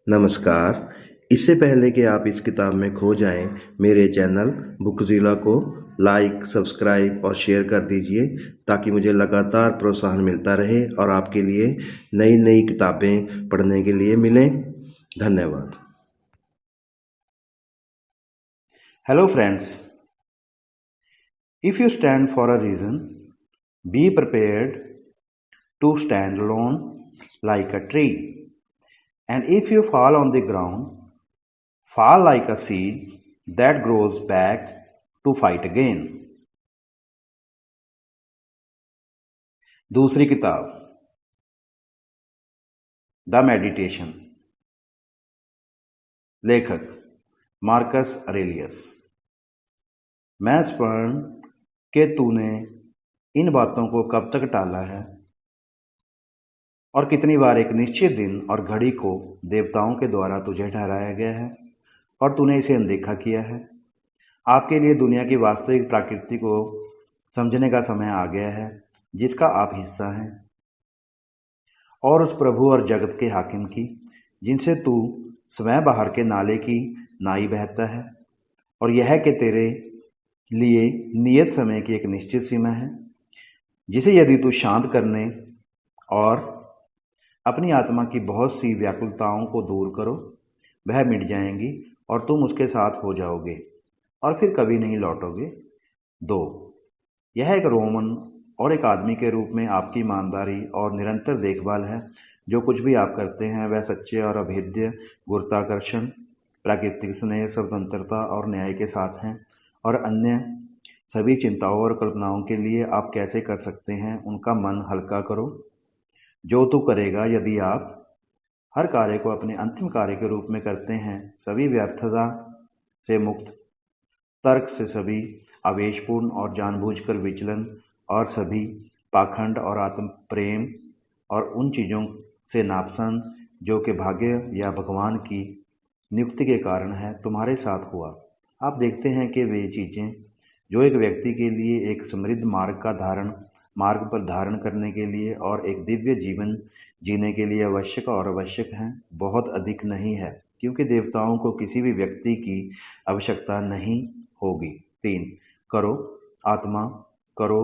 नमस्कार। इससे पहले कि आप इस किताब में खो जाएं, मेरे चैनल बुकज़िला को लाइक, सब्सक्राइब और शेयर कर दीजिए ताकि मुझे लगातार प्रोत्साहन मिलता रहे और आपके लिए नई-नई किताबें पढ़ने के लिए मिलें। धन्यवाद। Hello friends, if you stand for a reason, be prepared to stand alone like a tree. And if you fall on the ground, fall like a seed that grows back to fight again. दूसरी किताब the meditation, लेखक Marcus Aurelius. मैं स्मरण कि तूने इन बातों को कब तक टाला है और कितनी बार एक निश्चित दिन और घड़ी को देवताओं के द्वारा तुझे ठहराया गया है और तूने इसे अनदेखा किया है। आपके लिए दुनिया की वास्तविक प्रकृति को समझने का समय आ गया है जिसका आप हिस्सा हैं, और उस प्रभु और जगत के हाकिम की जिनसे तू स्वयं बाहर के नाले की नाई बहता है, और यह कि तेरे लिए नियत समय की एक निश्चित सीमा है जिसे यदि तू शांत करने और अपनी आत्मा की बहुत सी व्याकुलताओं को दूर करो, वह मिट जाएंगी और तुम उसके साथ हो जाओगे और फिर कभी नहीं लौटोगे। 2. यह एक रोमन और एक आदमी के रूप में आपकी ईमानदारी और निरंतर देखभाल है। जो कुछ भी आप करते हैं वह सच्चे और अभेद्य गुरुत्वाकर्षण, प्राकृतिक स्नेह, स्वतंत्रता और न्याय के साथ हैं, और अन्य सभी चिंताओं और कल्पनाओं के लिए आप कैसे कर सकते हैं उनका मन हल्का करो। जो तू करेगा यदि आप हर कार्य को अपने अंतिम कार्य के रूप में करते हैं, सभी व्यर्थता से मुक्त, तर्क से सभी आवेशपूर्ण और जानबूझकर विचलन और सभी पाखंड और आत्म प्रेम और उन चीज़ों से नापसंद जो कि भाग्य या भगवान की नियुक्ति के कारण है तुम्हारे साथ हुआ। आप देखते हैं कि वे चीज़ें जो एक व्यक्ति के लिए एक समृद्ध मार्ग पर धारण करने के लिए और एक दिव्य जीवन जीने के लिए आवश्यक हैं, बहुत अधिक नहीं है, क्योंकि देवताओं को किसी भी व्यक्ति की आवश्यकता नहीं होगी। 3. करो आत्मा, करो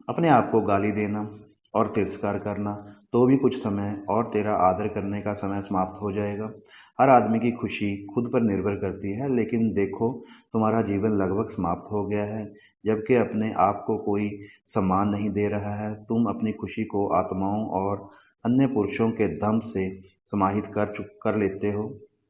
अपने आप को गाली देना और तिरस्कार करना, तो भी कुछ समय और तेरा आदर करने का समय समाप्त हो जाएगा। हर आदमी की खुशी खुद पर निर्भर करती है, लेकिन देखो तुम्हारा जीवन लगभग समाप्त हो गया है जबकि अपने आप को कोई सम्मान नहीं दे रहा है। तुम अपनी खुशी को आत्माओं और अन्य पुरुषों के दम से समाहित कर लेते हो।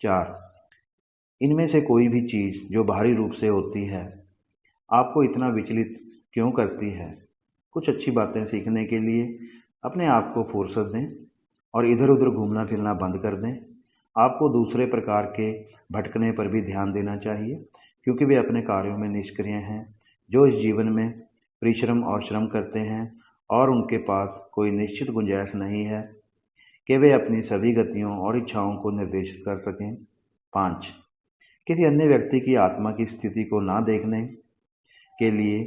4. इनमें से कोई भी चीज़ जो बाहरी रूप से होती है आपको इतना विचलित क्यों करती है? कुछ अच्छी बातें सीखने के लिए अपने आप को फुर्सत दें और इधर उधर घूमना फिरना बंद कर दें। आपको दूसरे प्रकार के भटकने पर भी ध्यान देना चाहिए, क्योंकि वे अपने कार्यों में निष्क्रिय हैं, जो इस जीवन में परिश्रम और श्रम करते हैं और उनके पास कोई निश्चित गुंजाइश नहीं है कि वे अपनी सभी गतियों और इच्छाओं को निर्देशित कर सकें। 5. किसी अन्य व्यक्ति की आत्मा की स्थिति को ना देखने के लिए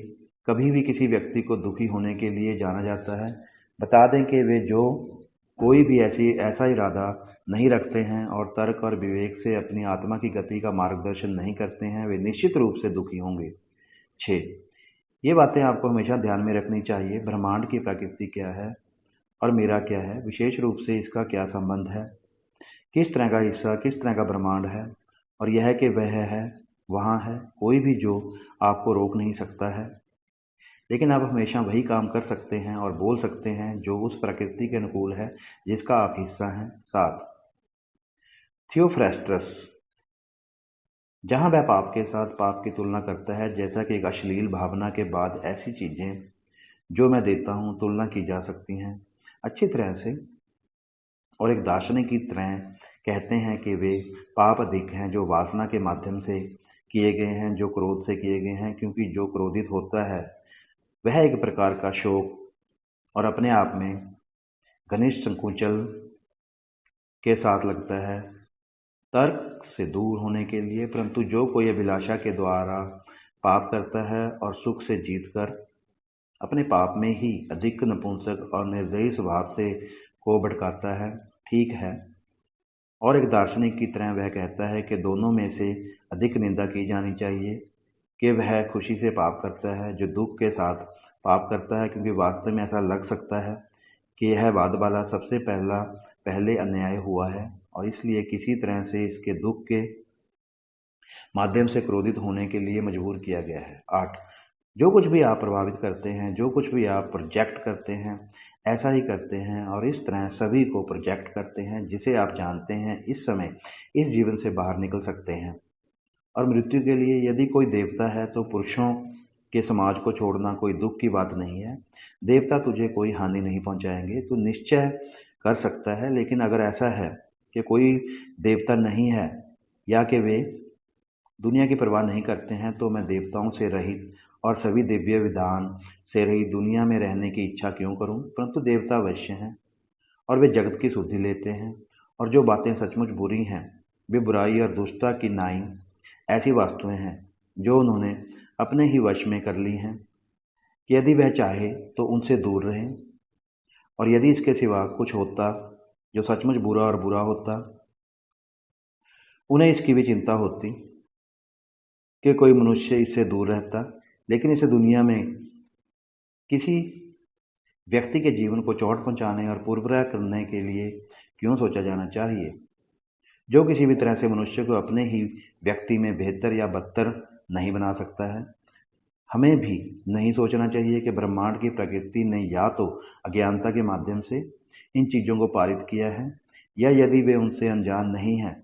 कभी भी किसी व्यक्ति को दुखी होने के लिए जाना जाता है। बता दें कि वे जो कोई भी ऐसा इरादा नहीं रखते हैं और तर्क और विवेक से अपनी आत्मा की गति का मार्गदर्शन नहीं करते हैं, वे निश्चित रूप से दुखी होंगे। 6. ये बातें आपको हमेशा ध्यान में रखनी चाहिए। ब्रह्मांड की प्रकृति क्या है और मेरा क्या है, विशेष रूप से इसका क्या संबंध है, किस तरह का हिस्सा, किस तरह का ब्रह्मांड है, और यह कि वह है, वहाँ है, कोई भी जो आपको रोक नहीं सकता है। लेकिन आप हमेशा वही काम कर सकते हैं और बोल सकते हैं जो उस प्रकृति के अनुकूल है जिसका आप हिस्सा हैं। 7. थियोफ्रेस्टस, जहाँ वह पाप के साथ पाप की तुलना करता है, जैसा कि एक अश्लील भावना के बाद ऐसी चीज़ें जो मैं देता हूँ तुलना की जा सकती हैं अच्छी तरह से, और एक दार्शनिक की तरह कहते हैं कि वे पाप अधिक हैं जो वासना के माध्यम से किए गए हैं, जो क्रोध से किए गए हैं, क्योंकि जो क्रोधित होता है वह एक प्रकार का शोक और अपने आप में घनिष्ठ संकुचल के साथ लगता है तर्क से दूर होने के लिए, परंतु जो कोई अभिलाषा के द्वारा पाप करता है और सुख से जीतकर अपने पाप में ही अधिक नपुंसक और निर्दयी स्वभाव से को भटकाता है। ठीक है, और एक दार्शनिक की तरह वह कहता है कि दोनों में से अधिक निंदा की जानी चाहिए कि वह खुशी से पाप करता है जो दुख के साथ पाप करता है, क्योंकि वास्तव में ऐसा लग सकता है कि यह वादवाला सबसे पहले अन्याय हुआ है और इसलिए किसी तरह से इसके दुख के माध्यम से क्रोधित होने के लिए मजबूर किया गया है। 8, जो कुछ भी आप प्रभावित करते हैं, जो कुछ भी आप प्रोजेक्ट करते हैं, ऐसा ही करते हैं और इस तरह सभी को प्रोजेक्ट करते हैं जिसे आप जानते हैं इस समय इस जीवन से बाहर निकल सकते हैं। और मृत्यु के लिए यदि कोई देवता है तो पुरुषों के समाज को छोड़ना कोई दुख की बात नहीं है। देवता तुझे कोई हानि नहीं पहुंचाएंगे, तू निश्चय कर सकता है। लेकिन अगर ऐसा है कि कोई देवता नहीं है या कि वे दुनिया की परवाह नहीं करते हैं, तो मैं देवताओं से रहित और सभी दिव्य विधान से रहित दुनिया में रहने की इच्छा क्यों करूं? परंतु देवता अवश्य हैं और वे जगत की सुधि लेते हैं, और जो बातें सचमुच बुरी हैं वे बुराई और दुष्टता की नाई ऐसी वस्तुएं हैं जो उन्होंने अपने ही वश में कर ली हैं कि यदि वह चाहे तो उनसे दूर रहें, और यदि इसके सिवा कुछ होता जो सचमुच बुरा और बुरा होता, उन्हें इसकी भी चिंता होती कि कोई मनुष्य इससे दूर रहता। लेकिन इसे दुनिया में किसी व्यक्ति के जीवन को चोट पहुंचाने और पूर्वग्रह करने के लिए क्यों सोचा जाना चाहिए, जो किसी भी तरह से मनुष्य को अपने ही व्यक्ति में बेहतर या बदतर नहीं बना सकता है। हमें भी नहीं सोचना चाहिए कि ब्रह्मांड की प्रकृति ने या तो अज्ञानता के माध्यम से इन चीज़ों को पारित किया है, या यदि वे उनसे अनजान नहीं हैं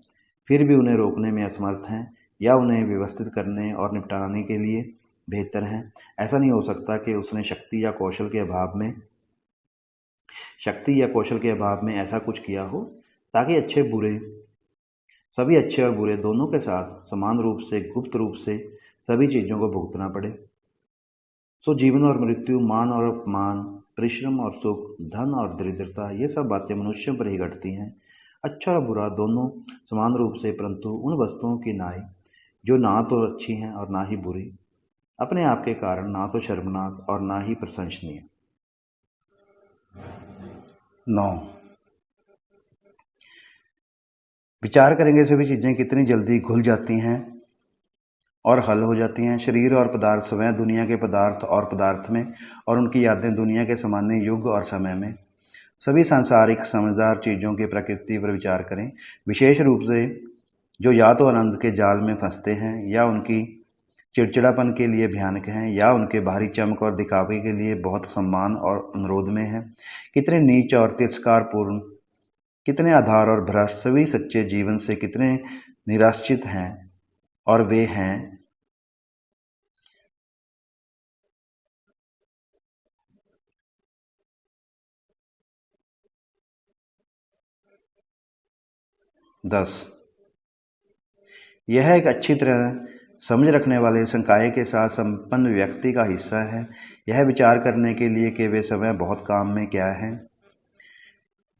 फिर भी उन्हें रोकने में असमर्थ हैं या उन्हें व्यवस्थित करने और निपटाने के लिए बेहतर हैं। ऐसा नहीं हो सकता कि उसने शक्ति या कौशल के अभाव में ऐसा कुछ किया हो ताकि सभी अच्छे और बुरे दोनों के साथ समान रूप से गुप्त रूप से सभी चीज़ों को भुगतना पड़े। सो जीवन और मृत्यु, मान और अपमान, परिश्रम और सुख, धन और दरिद्रता, ये सब बातें मनुष्यों पर ही घटती हैं। अच्छा और बुरा दोनों समान रूप से, परंतु उन वस्तुओं की नाई जो ना तो अच्छी हैं और ना ही बुरी, अपने आप के कारण ना तो शर्मनाक और ना ही प्रशंसनीय। 9, विचार करेंगे सभी चीज़ें कितनी जल्दी घुल जाती हैं और हल हो जाती हैं। शरीर और पदार्थ स्वयं दुनिया के पदार्थ और पदार्थ में, और उनकी यादें दुनिया के सामान्य युग और समय में। सभी सांसारिक समझदार चीज़ों की प्रकृति पर विचार करें, विशेष रूप से जो या तो आनंद के जाल में फंसते हैं या उनकी चिड़चिड़ापन के लिए भयानक हैं या उनके बाहरी चमक और दिखावे के लिए बहुत सम्मान और अनुरोध में हैं। कितने नीच और तिरस्कारपूर्ण, कितने आधार और भ्रष्ट, सभी सच्चे जीवन से कितने निराश्रित हैं, और वे हैं 10। यह एक अच्छी तरह समझ रखने वाले संकाय के साथ संपन्न व्यक्ति का हिस्सा है यह विचार करने के लिए कि वे समय बहुत काम में क्या हैं,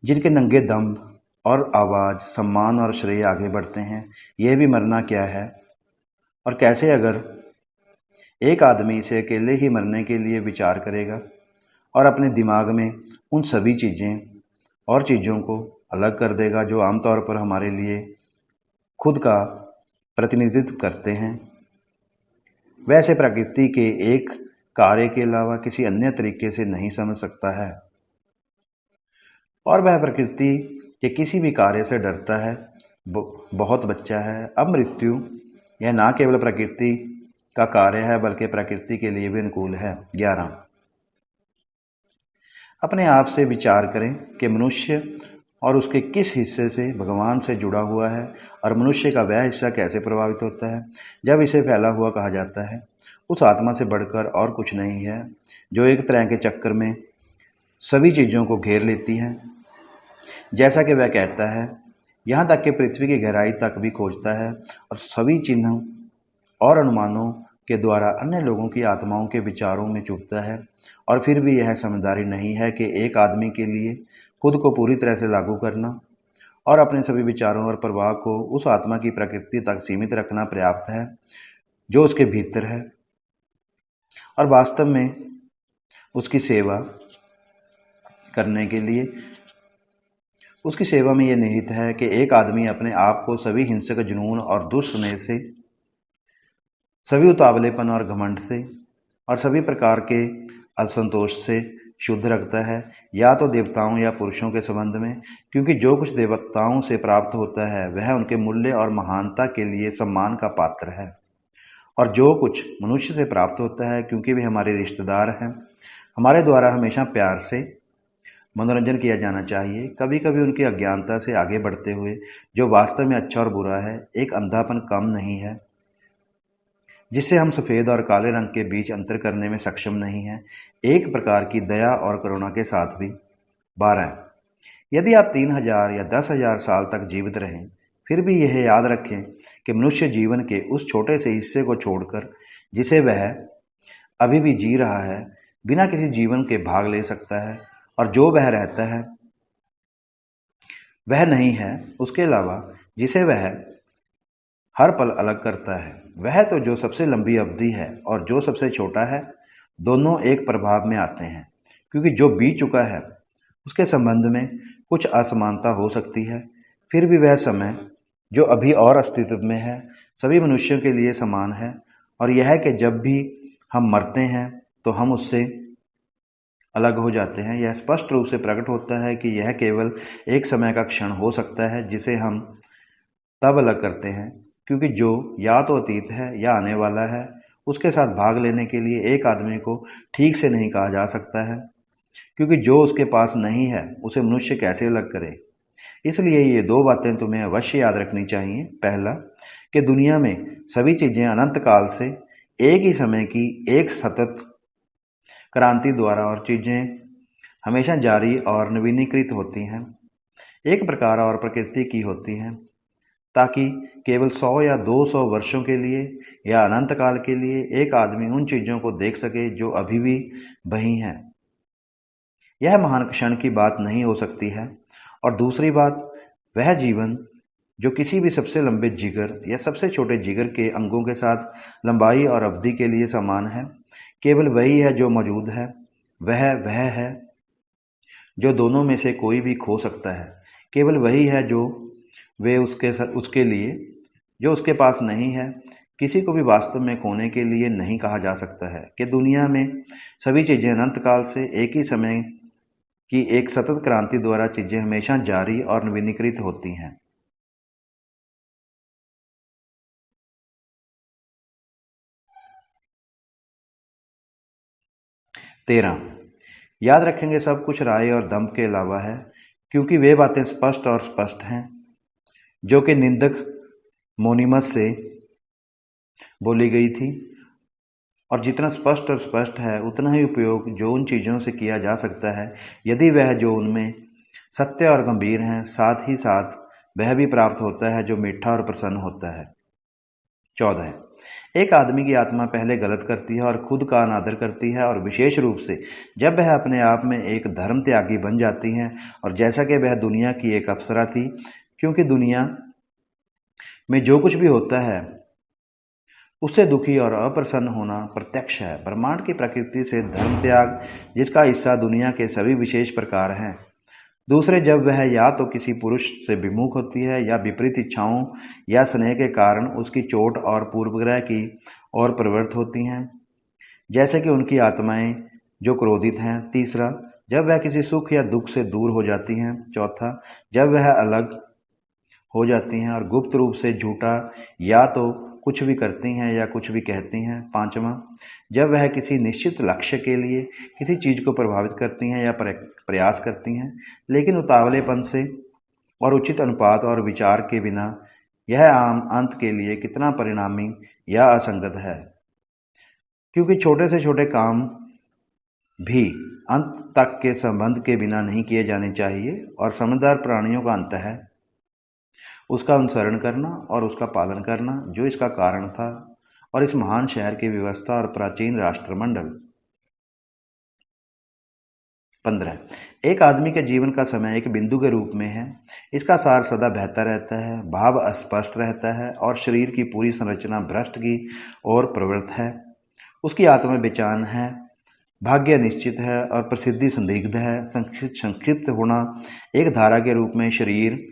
जिनके नंगे दम्भ और आवाज़, सम्मान और श्रेय आगे बढ़ते हैं। यह भी मरना क्या है और कैसे। अगर एक आदमी इसे अकेले ही मरने के लिए विचार करेगा और अपने दिमाग में उन सभी चीज़ों को अलग कर देगा जो आमतौर पर हमारे लिए खुद का प्रतिनिधित्व करते हैं, वैसे प्रकृति के एक कार्य के अलावा किसी अन्य तरीके से नहीं समझ सकता है, और वह प्रकृति के किसी भी कार्य से डरता है, बहुत बच्चा है। अब मृत्यु यह ना केवल प्रकृति का कार्य है बल्कि प्रकृति के लिए भी अनुकूल है। 11, अपने आप से विचार करें कि मनुष्य और उसके किस हिस्से से भगवान से जुड़ा हुआ है और मनुष्य का वह हिस्सा कैसे प्रभावित होता है जब इसे फैला हुआ कहा जाता है। उस आत्मा से बढ़कर और कुछ नहीं है जो एक तरह के चक्कर में सभी चीज़ों को घेर लेती है, जैसा कि वह कहता है, यहाँ तक कि पृथ्वी की गहराई तक भी खोजता है और सभी चिन्हों और अनुमानों के द्वारा अन्य लोगों की आत्माओं के विचारों में चुभता है। और फिर भी यह समझदारी नहीं है कि एक आदमी के लिए खुद को पूरी तरह से लागू करना और अपने सभी विचारों और प्रवाह को उस आत्मा की प्रकृति तक सीमित रखना पर्याप्त है जो उसके भीतर है, और वास्तव में उसकी सेवा करने के लिए उसकी सेवा में यह निहित है कि एक आदमी अपने आप को सभी हिंसक जुनून और दुस्नेह से, सभी उतावलेपन और घमंड से और सभी प्रकार के असंतोष से शुद्ध रखता है, या तो देवताओं या पुरुषों के संबंध में, क्योंकि जो कुछ देवताओं से प्राप्त होता है वह उनके मूल्य और महानता के लिए सम्मान का पात्र है, और जो कुछ मनुष्य से प्राप्त होता है क्योंकि वे हमारे रिश्तेदार हैं, हमारे द्वारा हमेशा प्यार से मनोरंजन किया जाना चाहिए, कभी कभी उनकी अज्ञानता से आगे बढ़ते हुए, जो वास्तव में अच्छा और बुरा है। एक अंधापन कम नहीं है जिससे हम सफ़ेद और काले रंग के बीच अंतर करने में सक्षम नहीं हैं, एक प्रकार की दया और करुणा के साथ भी। 12 यदि आप 3000 या 10,000 साल तक जीवित रहें, फिर भी यह याद रखें कि मनुष्य जीवन के उस छोटे से हिस्से को छोड़कर जिसे वह अभी भी जी रहा है, बिना किसी जीवन के भाग ले सकता है, और जो वह रहता है वह नहीं है उसके अलावा जिसे वह हर पल अलग करता है। वह तो जो सबसे लंबी अवधि है और जो सबसे छोटा है, दोनों एक प्रभाव में आते हैं, क्योंकि जो बीत चुका है उसके संबंध में कुछ असमानता हो सकती है, फिर भी वह समय जो अभी और अस्तित्व में है सभी मनुष्यों के लिए समान है, और यह है कि जब भी हम मरते हैं तो हम उससे अलग हो जाते हैं। यह स्पष्ट रूप से प्रकट होता है कि यह केवल एक समय का क्षण हो सकता है जिसे हम तब अलग करते हैं, क्योंकि जो या तो अतीत है या आने वाला है, उसके साथ भाग लेने के लिए एक आदमी को ठीक से नहीं कहा जा सकता है, क्योंकि जो उसके पास नहीं है उसे मनुष्य कैसे अलग करे। इसलिए ये 2 बातें तुम्हें अवश्य याद रखनी चाहिए। पहला, कि दुनिया में सभी चीज़ें अनंत काल से एक ही समय की एक सतत क्रांति द्वारा और चीज़ें हमेशा जारी और नवीनीकृत होती हैं, एक प्रकार और प्रकृति की होती हैं, ताकि केवल 100 या 200 वर्षों के लिए या अनंत काल के लिए एक आदमी उन चीज़ों को देख सके जो अभी भी वही हैं। यह महान क्षण की बात नहीं हो सकती है। और दूसरी बात, वह जीवन जो किसी भी सबसे लंबे जिगर या सबसे छोटे जिगर के अंगों के साथ लंबाई और अवधि के लिए समान है, केवल वही है जो मौजूद है। वह है जो दोनों में से कोई भी खो सकता है, केवल वही है जो वे उसके लिए जो उसके पास नहीं है। किसी को भी वास्तव में खोने के लिए नहीं कहा जा सकता है कि दुनिया में सभी चीज़ें अनंत काल से एक ही समय की एक सतत क्रांति द्वारा चीज़ें हमेशा जारी और नवीनीकृत होती हैं। 13 याद रखेंगे सब कुछ राय और दंभ के अलावा है, क्योंकि वे बातें स्पष्ट और स्पष्ट हैं जो कि निंदक मोनिमस से बोली गई थी, और जितना स्पष्ट और स्पष्ट है उतना ही उपयोग जो उन चीज़ों से किया जा सकता है, यदि वह जो उनमें सत्य और गंभीर हैं, साथ ही साथ वह भी प्राप्त होता है जो मीठा और प्रसन्न होता है। 14 एक आदमी की आत्मा पहले गलत करती है और खुद का अनादर करती है, और विशेष रूप से जब वह अपने आप में एक धर्म त्यागी बन जाती है, और जैसा कि वह दुनिया की एक अप्सरा थी, क्योंकि दुनिया में जो कुछ भी होता है उससे दुखी और अप्रसन्न होना प्रत्यक्ष है। ब्रह्मांड की प्रकृति से धर्म त्याग, जिसका हिस्सा दुनिया के सभी विशेष प्रकार हैं। दूसरे, जब वह या तो किसी पुरुष से विमुख होती है या विपरीत इच्छाओं या स्नेह के कारण उसकी चोट और पूर्वग्रह की ओर प्रवृत्त होती हैं, जैसे कि उनकी आत्माएं जो क्रोधित हैं। तीसरा, जब वह किसी सुख या दुख से दूर हो जाती हैं। चौथा, जब वह अलग हो जाती हैं और गुप्त रूप से झूठा या तो कुछ भी करती हैं या कुछ भी कहती हैं। पांचवा, जब वह किसी निश्चित लक्ष्य के लिए किसी चीज़ को प्रभावित करती हैं या प्रयास करती हैं, लेकिन उतावलेपन से और उचित अनुपात और विचार के बिना, यह आम अंत के लिए कितना परिणामी या असंगत है, क्योंकि छोटे से छोटे काम भी अंत तक के संबंध के बिना नहीं किए जाने चाहिए, और समझदार प्राणियों का अंत है उसका अनुसरण करना और उसका पालन करना, जो इसका कारण था, और इस महान शहर की व्यवस्था और प्राचीन राष्ट्रमंडल। 15 एक आदमी के जीवन का समय एक बिंदु के रूप में है। इसका सार सदा बहता रहता है, भाव अस्पष्ट रहता है, और शरीर की पूरी संरचना भ्रष्ट की ओर प्रवृत्त है। उसकी आत्मा बेचैन है भाग्य निश्चित है और प्रसिद्धि संदिग्ध है। संक्षिप्त होना एक धारा के रूप में शरीर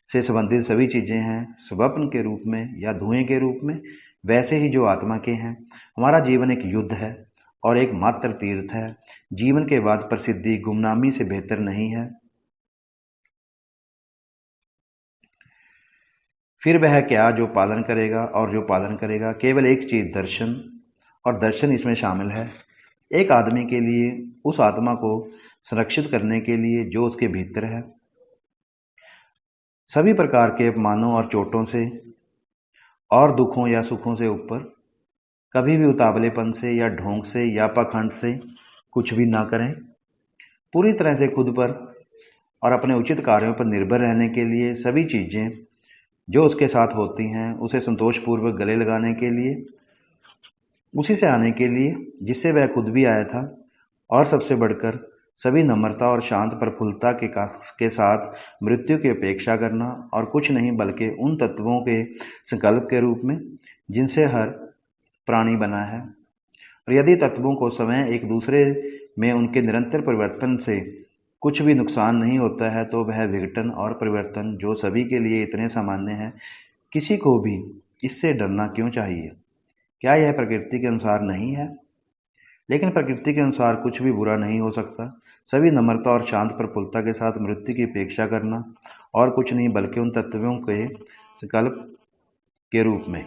से संबंधित सभी चीज़ें हैं, स्वप्न के रूप में या धुएं के रूप में, वैसे ही जो आत्मा के हैं। हमारा जीवन एक युद्ध है और एक मात्र तीर्थ है। जीवन के बाद प्रसिद्धि गुमनामी से बेहतर नहीं है। फिर वह क्या जो पालन करेगा, और जो पालन करेगा केवल एक चीज़ दर्शन, और दर्शन इसमें शामिल है। एक आदमी के लिए उस आत्मा को संरक्षित करने के लिए जो उसके भीतर है, सभी प्रकार के अपमानों और चोटों से और दुखों या सुखों से ऊपर, कभी भी उतावलेपन से या ढोंग से या पाखंड से कुछ भी ना करें। पूरी तरह से खुद पर और अपने उचित कार्यों पर निर्भर रहने के लिए, सभी चीज़ें जो उसके साथ होती हैं उसे संतोषपूर्वक गले लगाने के लिए, उसी से आने के लिए जिससे वह खुद भी आया था, और सबसे बढ़कर सभी नम्रता और शांत प्रफुल्लता के साथ मृत्यु की अपेक्षा करना, और कुछ नहीं बल्कि उन तत्वों के संकल्प के रूप में जिनसे हर प्राणी बना है। और यदि तत्वों को समय एक दूसरे में उनके निरंतर परिवर्तन से कुछ भी नुकसान नहीं होता है, तो वह विघटन और परिवर्तन जो सभी के लिए इतने सामान्य हैं, किसी को भी इससे डरना क्यों चाहिए? क्या यह प्रकृति के अनुसार नहीं है? लेकिन प्रकृति के अनुसार कुछ भी बुरा नहीं हो सकता। सभी नम्रता और शांत प्रफुल्लता के साथ मृत्यु की अपेक्षा करना, और कुछ नहीं बल्कि उन तत्वों के संकल्प के रूप में।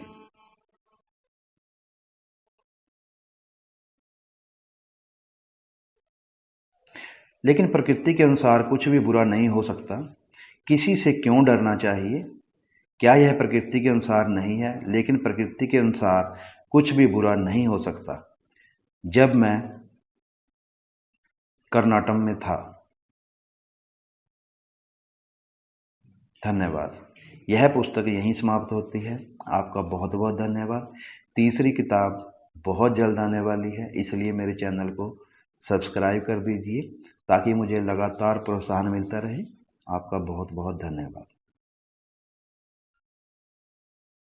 लेकिन प्रकृति के अनुसार कुछ भी बुरा नहीं हो सकता। किसी से क्यों डरना चाहिए? क्या यह प्रकृति के अनुसार नहीं है? लेकिन प्रकृति के अनुसार कुछ भी बुरा नहीं हो सकता। जब मैं कर्नाटक में था। धन्यवाद। यह पुस्तक यहीं समाप्त होती है। आपका बहुत बहुत धन्यवाद। तीसरी किताब बहुत जल्द आने वाली है, इसलिए मेरे चैनल को सब्सक्राइब कर दीजिए ताकि मुझे लगातार प्रोत्साहन मिलता रहे। आपका बहुत बहुत धन्यवाद।